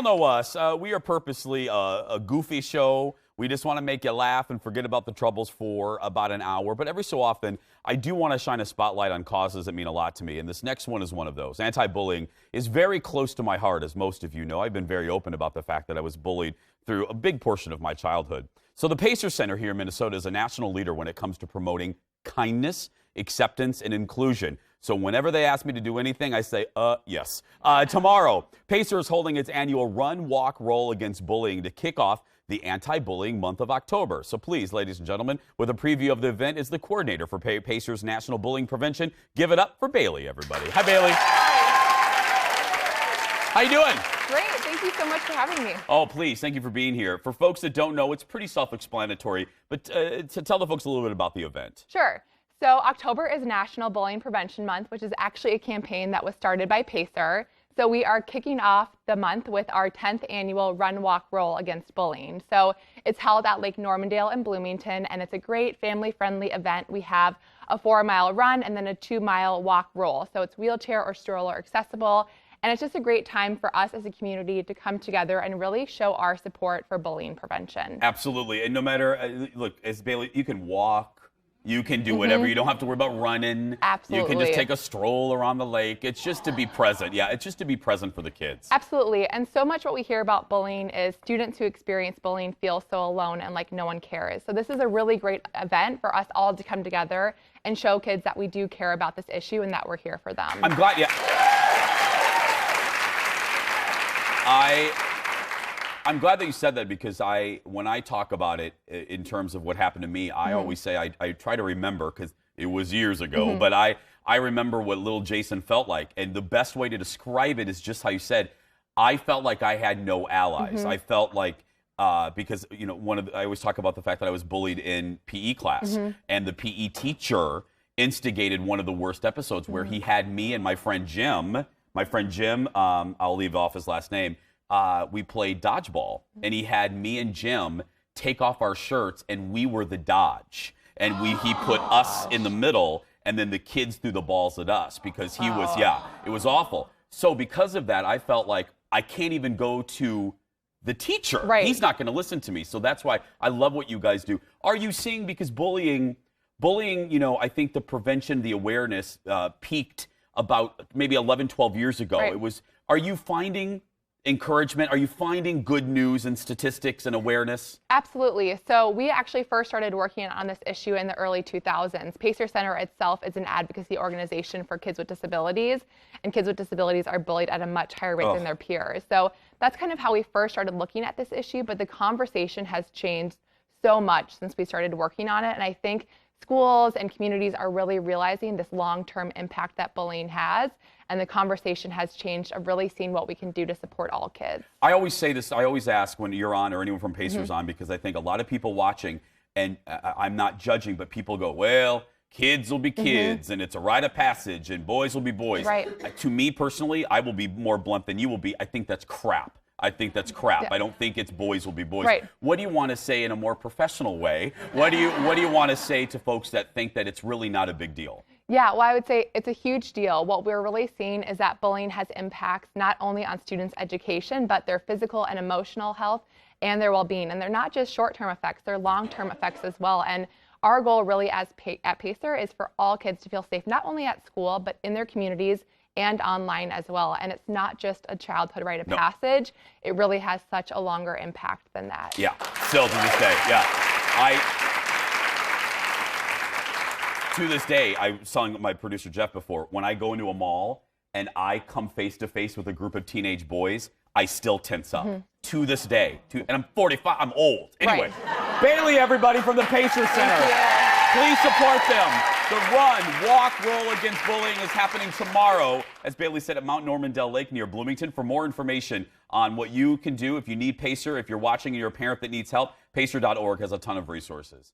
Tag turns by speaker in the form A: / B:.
A: y'all know us. We are purposely a goofy show. We just want to make you laugh and forget about the troubles for about an hour. But every so often, I do want to shine a spotlight on causes that mean a lot to me. And this next one is one of those. Anti-bullying is very close to my heart, as most of you know. I've been very open about the fact that I was bullied through a big portion of my childhood. So the Pacers Center here in Minnesota is a national leader when it comes to promoting kindness, acceptance, and inclusion. So whenever they ask me to do anything, I say, yes. Tomorrow, Pacer is holding its annual Run, Walk, Roll Against Bullying to kick off the anti-bullying month of October. So please, ladies and gentlemen, with a preview of the event is the coordinator for Pacers National Bullying Prevention. Give it up for Bailey, everybody. Hi, Bailey. How you doing?
B: Great. Thank you so much for having me.
A: Oh, please. Thank you for being here. For folks that don't know, it's pretty self-explanatory, but to tell the folks a little bit about the event.
B: Sure. So October is National Bullying Prevention Month, which is actually a campaign that was started by Pacer. So we are kicking off the month with our 10th annual Run, Walk, Roll Against Bullying. So it's held at Lake Normandale in Bloomington, and it's a great family-friendly event. We have a 4-mile run and then a 2-mile walk roll. So it's wheelchair or stroller accessible. And it's just a great time for us as a community to come together and really show our support for bullying prevention.
A: Absolutely. And no matter, look, as Bailey, you can walk. You can do whatever. You don't have to worry about running.
B: Absolutely.
A: You can just take a stroll around the lake. It's just to be present. Yeah, it's just to be present for the kids.
B: Absolutely. And so much what we hear about bullying is students who experience bullying feel so alone and like no one cares. So this is a really great event for us all to come together and show kids that we do care about this issue and that we're here for them.
A: I'm glad, yeah. I'm glad that you said that because when I talk about it in terms of what happened to me, I always say I try to remember because it was years ago, but I remember what little Jason felt like. And the best way to describe it is just how you said, I felt like I had no allies. I felt like, because, you know, I always talk about the fact that I was bullied in PE class and the PE teacher instigated one of the worst episodes where he had me and my friend Jim, I'll leave off his last name, we played dodgeball, and he had me and Jim take off our shirts, and we were the dodge. And he put us in the middle, and then the kids threw the balls at us because he was, it was awful. So because of that, I felt like I can't even go to the teacher.
B: Right.
A: He's not going to listen to me. So that's why I love what you guys do. Are you seeing, because bullying, you know, I think the prevention, the awareness peaked about maybe 11, 12 years ago.
B: Right.
A: Are you finding encouragement? Are you finding good news and statistics and awareness?
B: Absolutely. So we actually first started working on this issue in the early 2000s. Pacer Center itself is an advocacy organization for kids with disabilities, and kids with disabilities are bullied at a much higher rate than their peers. So that's kind of how we first started looking at this issue, but the conversation has changed so much since we started working on it, and I think schools and communities are really realizing this long-term impact that bullying has, and the conversation has changed of really seeing what we can do to support all kids.
A: I always say this, I always ask when you're on or anyone from Pacers on, because I think a lot of people watching, and I'm not judging, but people go, well, kids will be kids, and it's a rite of passage, and boys will be boys.
B: Right.
A: To me personally, I will be more blunt than you will be. I think that's crap. I think that's crap.
B: Yeah.
A: I don't think it's boys will be boys.
B: Right.
A: What do you want to say in a more professional way? What do you want to say to folks that think that it's really not a big deal?
B: Yeah, well, I would say it's a huge deal. What we're really seeing is that bullying has impacts not only on students' education, but their physical and emotional health and their well-being. And they're not just short-term effects, they're long-term effects as well. And our goal really at Pacer is for all kids to feel safe, not only at school, but in their communities and online as well. And it's not just a childhood rite of passage. It really has such a longer impact than that.
A: Yeah, still to this day, yeah. To this day, I was telling my producer Jeff before, when I go into a mall and I come face to face with a group of teenage boys, I still tense up. To this day. And I'm 45, I'm old. Anyway, Bailey, everybody from the Pacer Center. Please support them. The Run, Walk, Roll Against Bullying is happening tomorrow, as Bailey said, at Mount Normandale Lake near Bloomington. For more information on what you can do if you need Pacer, if you're watching and you're a parent that needs help, pacer.org has a ton of resources.